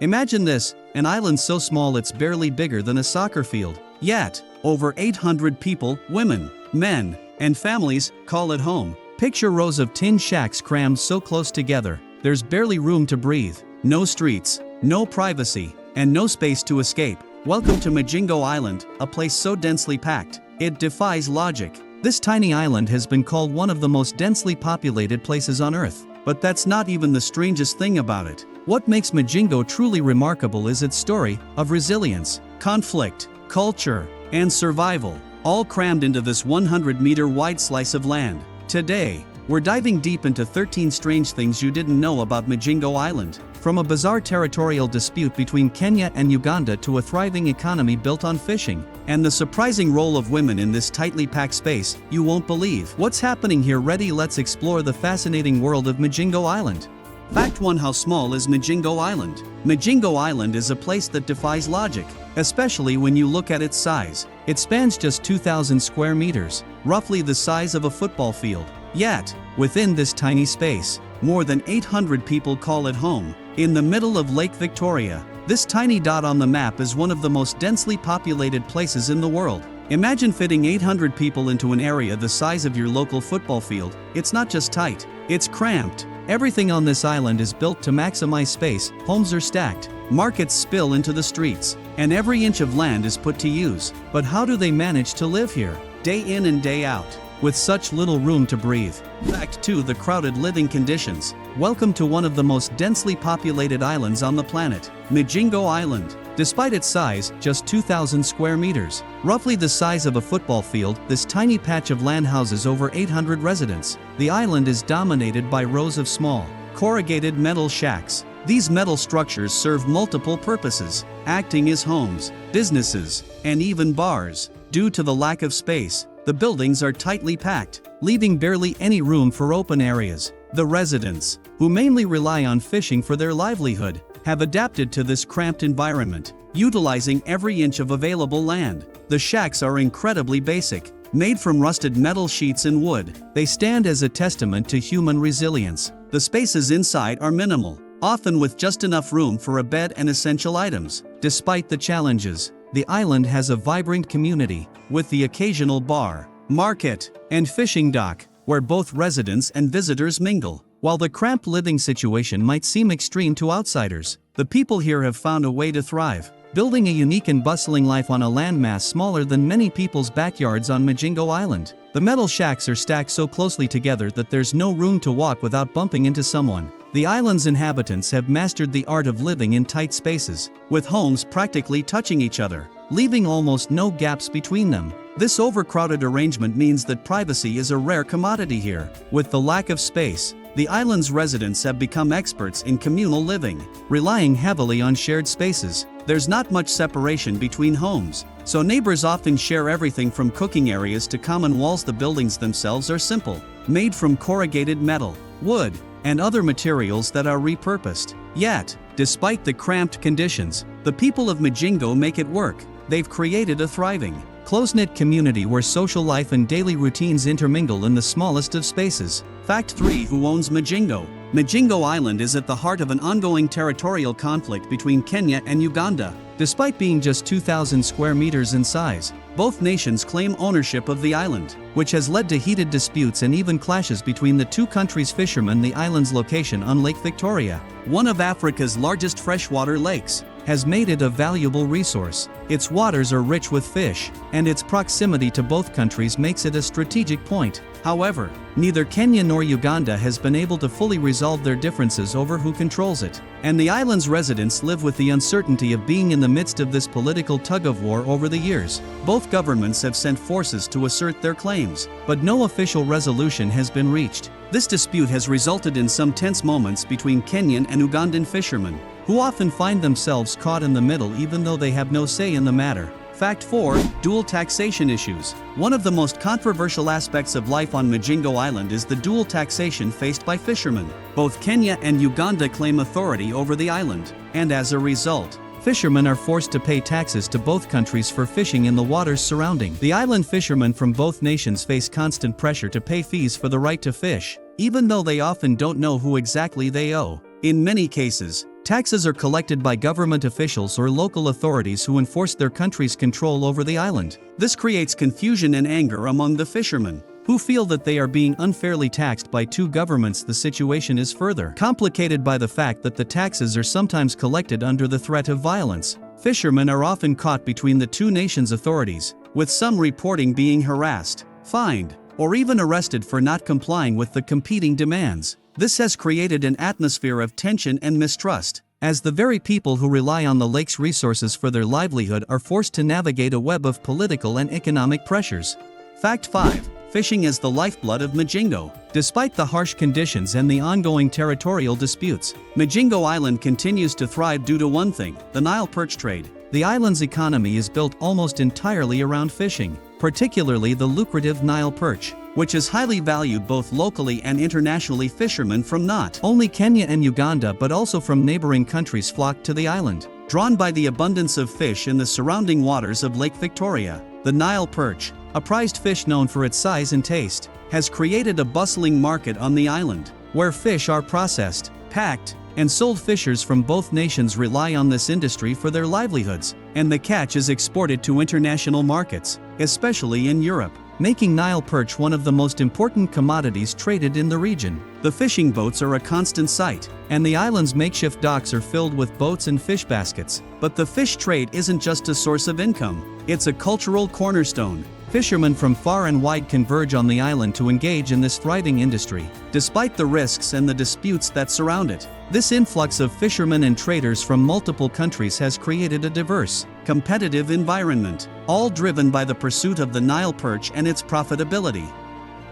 Imagine this, an island so small it's barely bigger than a soccer field. Yet, over 800 people, women, men, and families, call it home. Picture rows of tin shacks crammed so close together, there's barely room to breathe. No streets, no privacy, and no space to escape. Welcome to Migingo Island, a place so densely packed, it defies logic. This tiny island has been called one of the most densely populated places on Earth. But that's not even the strangest thing about it. What makes Migingo truly remarkable is its story of resilience, conflict, culture, and survival, all crammed into this 100-meter wide slice of land. Today, we're diving deep into 13 strange things you didn't know about Migingo Island. From a bizarre territorial dispute between Kenya and Uganda to a thriving economy built on fishing, and the surprising role of women in this tightly packed space, you won't believe what's happening here. Ready? Let's explore the fascinating world of Migingo Island. Fact 1. How small is Migingo Island? Migingo Island is a place that defies logic, especially when you look at its size. It spans just 2,000 square meters, roughly the size of a football field. Yet, within this tiny space, more than 800 people call it home. In the middle of Lake Victoria, this tiny dot on the map is one of the most densely populated places in the world. Imagine fitting 800 people into an area the size of your local football field. It's not just tight, it's cramped. Everything on this island is built to maximize space, homes are stacked, markets spill into the streets, and every inch of land is put to use. But how do they manage to live here, day in and day out, with such little room to breathe? Fact 2. The crowded living conditions. Welcome to one of the most densely populated islands on the planet, Migingo Island. Despite its size, just 2,000 square meters, roughly the size of a football field, this tiny patch of land houses over 800 residents. The island is dominated by rows of small, corrugated metal shacks. These metal structures serve multiple purposes, acting as homes, businesses, and even bars. Due to the lack of space, the buildings are tightly packed, leaving barely any room for open areas. The residents, who mainly rely on fishing for their livelihood, have adapted to this cramped environment, utilizing every inch of available land. The shacks are incredibly basic, made from rusted metal sheets and wood. They stand as a testament to human resilience. The spaces inside are minimal, often with just enough room for a bed and essential items. Despite the challenges, the island has a vibrant community, with the occasional bar, market, and fishing dock, where both residents and visitors mingle. While the cramped living situation might seem extreme to outsiders, the people here have found a way to thrive, building a unique and bustling life on a landmass smaller than many people's backyards on Migingo Island. The metal shacks are stacked so closely together that there's no room to walk without bumping into someone. The island's inhabitants have mastered the art of living in tight spaces, with homes practically touching each other, leaving almost no gaps between them. This overcrowded arrangement means that privacy is a rare commodity here. With the lack of space, the island's residents have become experts in communal living, relying heavily on shared spaces. There's not much separation between homes, so neighbors often share everything from cooking areas to common walls. The buildings themselves are simple, made from corrugated metal, wood, and other materials that are repurposed. Yet, despite the cramped conditions, the people of Migingo make it work. They've created a thriving, close-knit community where social life and daily routines intermingle in the smallest of spaces. Fact 3. Who owns Migingo? Migingo Island is at the heart of an ongoing territorial conflict between Kenya and Uganda. Despite being just 2,000 square meters in size, both nations claim ownership of the island, which has led to heated disputes and even clashes between the two countries' fishermen. The island's location on Lake Victoria, one of Africa's largest freshwater lakes, has made it a valuable resource. Its waters are rich with fish, and its proximity to both countries makes it a strategic point. However, neither Kenya nor Uganda has been able to fully resolve their differences over who controls it, and the island's residents live with the uncertainty of being in the midst of this political tug-of-war. Over the years, both governments have sent forces to assert their claims, but no official resolution has been reached. This dispute has resulted in some tense moments between Kenyan and Ugandan fishermen, who often find themselves caught in the middle even though they have no say in the matter. Fact 4. Dual taxation issues. One of the most controversial aspects of life on Migingo Island is the dual taxation faced by fishermen. Both Kenya and Uganda claim authority over the island, and as a result, fishermen are forced to pay taxes to both countries for fishing in the waters surrounding the island. Fishermen from both nations face constant pressure to pay fees for the right to fish, even though they often don't know who exactly they owe. In many cases, Taxes are collected by government officials or local authorities who enforce their country's control over the island. This creates confusion and anger among the fishermen, who feel that they are being unfairly taxed by two governments. The situation is further complicated by the fact that the taxes are sometimes collected under the threat of violence. Fishermen are often caught between the two nations' authorities, with some reporting being harassed, fined, or even arrested for not complying with the competing demands. This has created an atmosphere of tension and mistrust, as the very people who rely on the lake's resources for their livelihood are forced to navigate a web of political and economic pressures. Fact 5. Fishing is the lifeblood of Migingo. Despite the harsh conditions and the ongoing territorial disputes, Migingo Island continues to thrive due to one thing: the Nile perch trade. The island's economy is built almost entirely around fishing, particularly the lucrative Nile perch, which is highly valued both locally and internationally. Fishermen from not only Kenya and Uganda but also from neighboring countries flock to the island, drawn by the abundance of fish in the surrounding waters of Lake Victoria. The Nile perch, a prized fish known for its size and taste, has created a bustling market on the island, where fish are processed, packed, and sold. Fishers from both nations rely on this industry for their livelihoods, and the catch is exported to international markets, especially in Europe, making Nile perch one of the most important commodities traded in the region. The fishing boats are a constant sight, and the island's makeshift docks are filled with boats and fish baskets. But the fish trade isn't just a source of income, it's a cultural cornerstone. Fishermen from far and wide converge on the island to engage in this thriving industry, despite the risks and the disputes that surround it. This influx of fishermen and traders from multiple countries has created a diverse, competitive environment, all driven by the pursuit of the Nile perch and its profitability.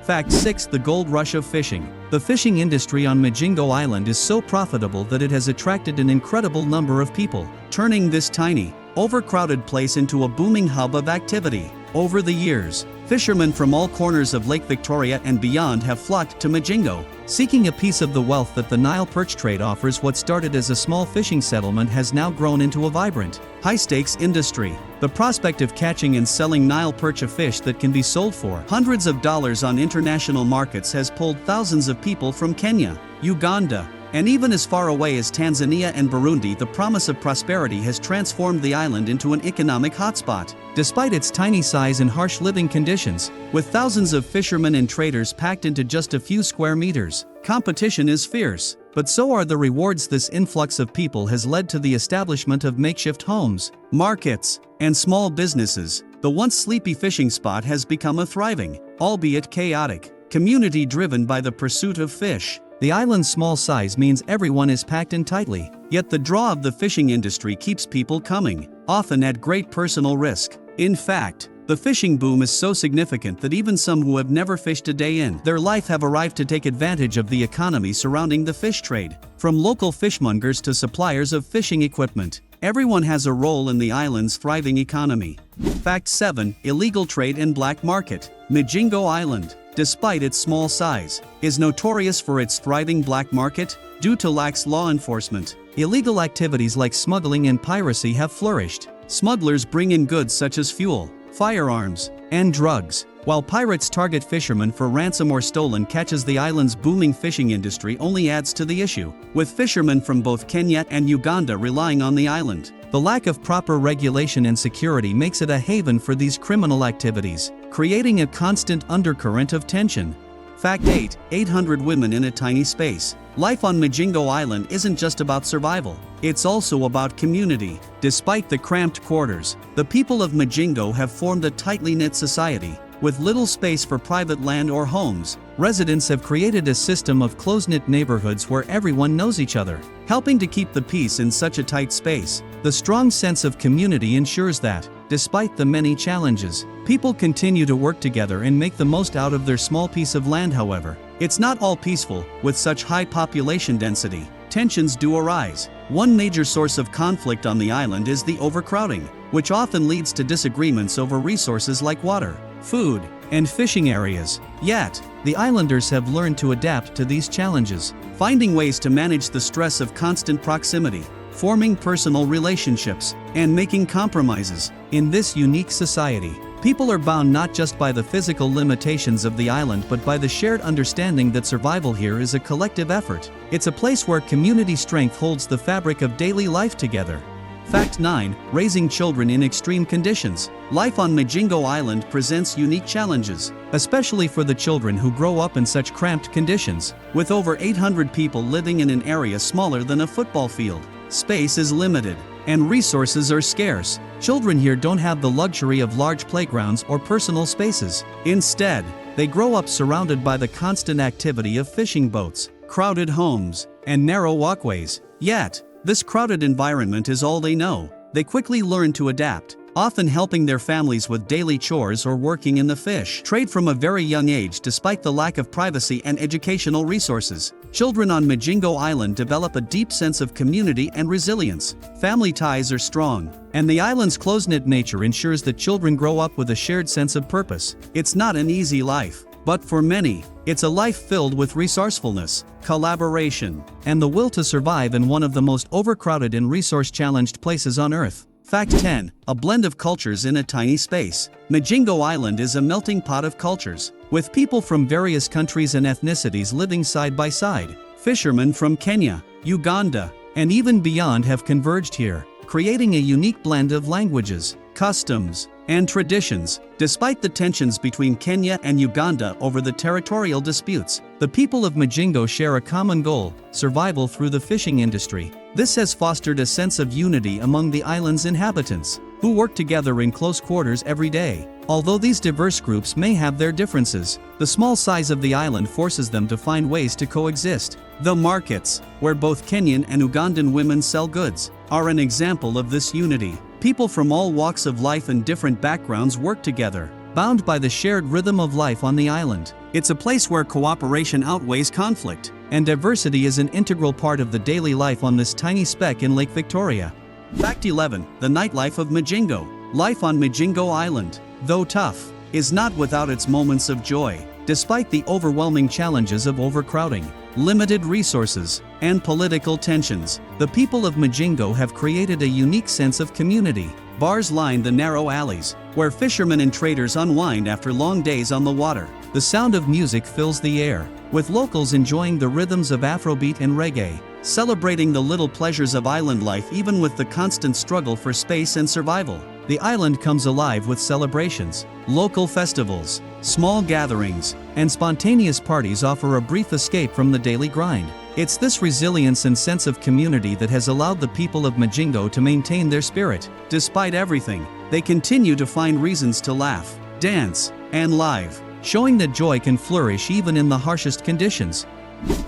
Fact 6. The gold rush of fishing. The fishing industry on Migingo Island is so profitable that it has attracted an incredible number of people, turning this tiny, overcrowded place into a booming hub of activity. Over the years, fishermen from all corners of Lake Victoria and beyond have flocked to Migingo, seeking a piece of the wealth that the Nile perch trade offers. What started as a small fishing settlement has now grown into a vibrant, high-stakes industry. The prospect of catching and selling Nile perch, a fish that can be sold for hundreds of dollars on international markets, has pulled thousands of people from Kenya, Uganda, and even as far away as Tanzania and Burundi. The promise of prosperity has transformed the island into an economic hotspot. Despite its tiny size and harsh living conditions, with thousands of fishermen and traders packed into just a few square meters, competition is fierce, but so are the rewards. This influx of people has led to the establishment of makeshift homes, markets, and small businesses. The once sleepy fishing spot has become a thriving, albeit chaotic, community driven by the pursuit of fish. The island's small size means everyone is packed in tightly, yet the draw of the fishing industry keeps people coming, often at great personal risk. In fact, the fishing boom is so significant that even some who have never fished a day in their life have arrived to take advantage of the economy surrounding the fish trade. From local fishmongers to suppliers of fishing equipment, everyone has a role in the island's thriving economy. Fact 7. Illegal trade and black market. Migingo Island, despite its small size, is notorious for its thriving black market. Due to lax law enforcement, illegal activities like smuggling and piracy have flourished. Smugglers bring in goods such as fuel, firearms, and drugs, while pirates target fishermen for ransom or stolen catches. The island's booming fishing industry only adds to the issue, with fishermen from both Kenya and Uganda relying on the island. The lack of proper regulation and security makes it a haven for these criminal activities, creating a constant undercurrent of tension. Fact 8. 800 women in a tiny space. Life on Migingo Island isn't just about survival, it's also about community. Despite the cramped quarters, the people of Migingo have formed a tightly knit society. With little space for private land or homes, residents have created a system of close-knit neighborhoods where everyone knows each other, helping to keep the peace in such a tight space. The strong sense of community ensures that, despite the many challenges, people continue to work together and make the most out of their small piece of land. However, it's not all peaceful. With such high population density, tensions do arise. One major source of conflict on the island is the overcrowding, which often leads to disagreements over resources like water, food, and fishing areas. Yet, the islanders have learned to adapt to these challenges, finding ways to manage the stress of constant proximity, forming personal relationships, and making compromises. In this unique society, People are bound not just by the physical limitations of the island but by the shared understanding that survival here is a collective effort. It's a place where community strength holds the fabric of daily life together. Fact 9. Raising children in extreme conditions. Life on Migingo Island presents unique challenges, especially for the children who grow up in such cramped conditions. With over 800 people living in an area smaller than a football field, space is limited, and resources are scarce. Children here don't have the luxury of large playgrounds or personal spaces. Instead, they grow up surrounded by the constant activity of fishing boats, crowded homes, and narrow walkways. Yet, this crowded environment is all they know. They quickly learn to adapt, often helping their families with daily chores or working in the fish trade from a very young age despite the lack of privacy and educational resources. Children on Migingo Island develop a deep sense of community and resilience. Family ties are strong, and the island's close-knit nature ensures that children grow up with a shared sense of purpose. It's not an easy life, but for many, it's a life filled with resourcefulness, collaboration, and the will to survive in one of the most overcrowded and resource-challenged places on Earth. Fact 10. A blend of cultures in a tiny space. Migingo Island is a melting pot of cultures, with people from various countries and ethnicities living side by side. Fishermen from Kenya, Uganda, and even beyond have converged here, creating a unique blend of languages, customs, and traditions. Despite the tensions between Kenya and Uganda over the territorial disputes, the people of Migingo share a common goal: survival through the fishing industry. This has fostered a sense of unity among the island's inhabitants, who work together in close quarters every day. Although these diverse groups may have their differences, the small size of the island forces them to find ways to coexist. The markets, where both Kenyan and Ugandan women sell goods, are an example of this unity. People from all walks of life and different backgrounds work together, bound by the shared rhythm of life on the island. It's a place where cooperation outweighs conflict, and diversity is an integral part of the daily life on this tiny speck in Lake Victoria. Fact 11. The Nightlife of Migingo. Life on Migingo Island, though tough, is not without its moments of joy. Despite the overwhelming challenges of overcrowding, limited resources, and political tensions, the people of Migingo have created a unique sense of community. Bars line the narrow alleys, where fishermen and traders unwind after long days on the water. The sound of music fills the air, with locals enjoying the rhythms of Afrobeat and reggae, celebrating the little pleasures of island life even with the constant struggle for space and survival. The island comes alive with celebrations. Local festivals, small gatherings, and spontaneous parties offer a brief escape from the daily grind. It's this resilience and sense of community that has allowed the people of Migingo to maintain their spirit. Despite everything, they continue to find reasons to laugh, dance, and live, showing that joy can flourish even in the harshest conditions.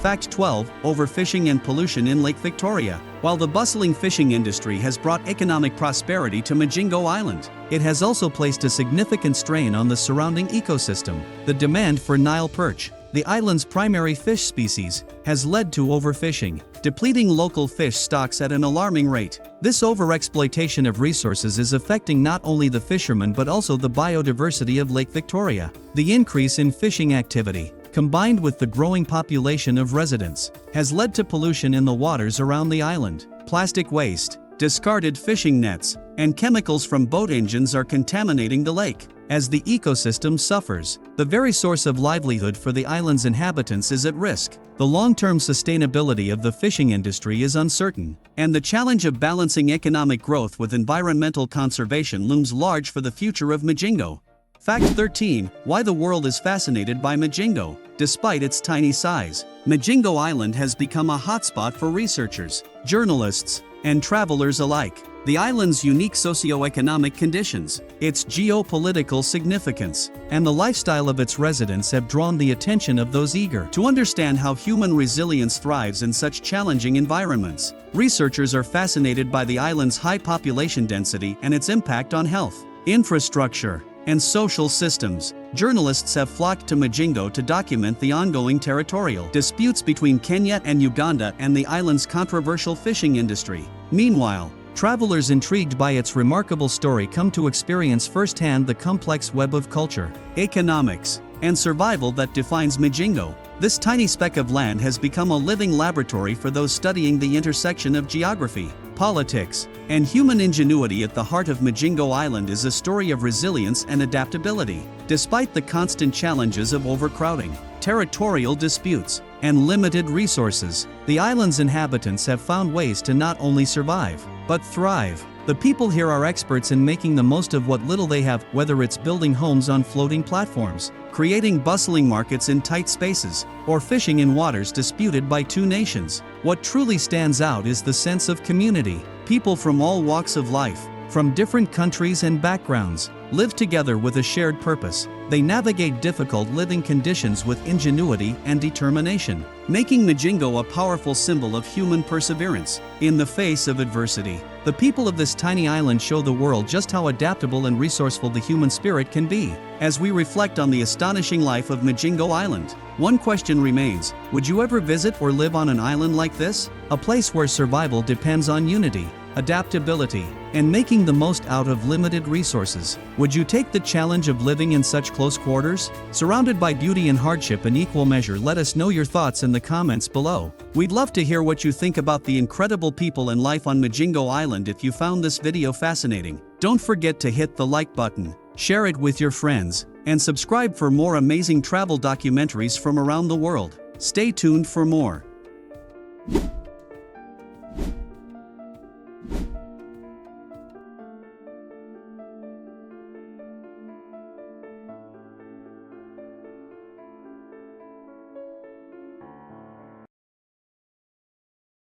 Fact 12. Overfishing and pollution in Lake Victoria. While the bustling fishing industry has brought economic prosperity to Migingo Island, it has also placed a significant strain on the surrounding ecosystem. The demand for Nile perch, the island's primary fish species, has led to overfishing, depleting local fish stocks at an alarming rate. This overexploitation of resources is affecting not only the fishermen but also the biodiversity of Lake Victoria. The increase in fishing activity, combined with the growing population of residents, has led to pollution in the waters around the island. Plastic waste, discarded fishing nets, and chemicals from boat engines are contaminating the lake. As the ecosystem suffers, the very source of livelihood for the island's inhabitants is at risk. The long-term sustainability of the fishing industry is uncertain, and the challenge of balancing economic growth with environmental conservation looms large for the future of Migingo. Fact 13. Why the world is fascinated by Migingo. Despite its tiny size, Migingo Island has become a hotspot for researchers, journalists, and travelers alike. The island's unique socio-economic conditions, its geopolitical significance, and the lifestyle of its residents have drawn the attention of those eager to understand how human resilience thrives in such challenging environments. Researchers are fascinated by the island's high population density and its impact on health, infrastructure, and social systems. Journalists have flocked to Migingo to document the ongoing territorial disputes between Kenya and Uganda and the island's controversial fishing industry. Meanwhile, travelers intrigued by its remarkable story come to experience firsthand the complex web of culture, economics, and survival that defines Migingo. This tiny speck of land has become a living laboratory for those studying the intersection of geography, politics, and human ingenuity at the heart of Migingo Island is a story of resilience and adaptability. Despite the constant challenges of overcrowding, territorial disputes, and limited resources, the island's inhabitants have found ways to not only survive, but thrive. The people here are experts in making the most of what little they have, whether it's building homes on floating platforms, creating bustling markets in tight spaces, or fishing in waters disputed by two nations. What truly stands out is the sense of community. People from all walks of life, from different countries and backgrounds, live together with a shared purpose. They navigate difficult living conditions with ingenuity and determination, making Migingo a powerful symbol of human perseverance in the face of adversity. The people of this tiny island show the world just how adaptable and resourceful the human spirit can be. As we reflect on the astonishing life of Migingo Island, one question remains: would you ever visit or live on an island like this? A place where survival depends on unity, adaptability, and making the most out of limited resources. Would you take the challenge of living in such close quarters? Surrounded by beauty and hardship in equal measure? Let us know your thoughts in the comments below. We'd love to hear what you think about the incredible people and life on Migingo Island. If you found this video fascinating, don't forget to hit the like button, share it with your friends, and subscribe for more amazing travel documentaries from around the world. Stay tuned for more.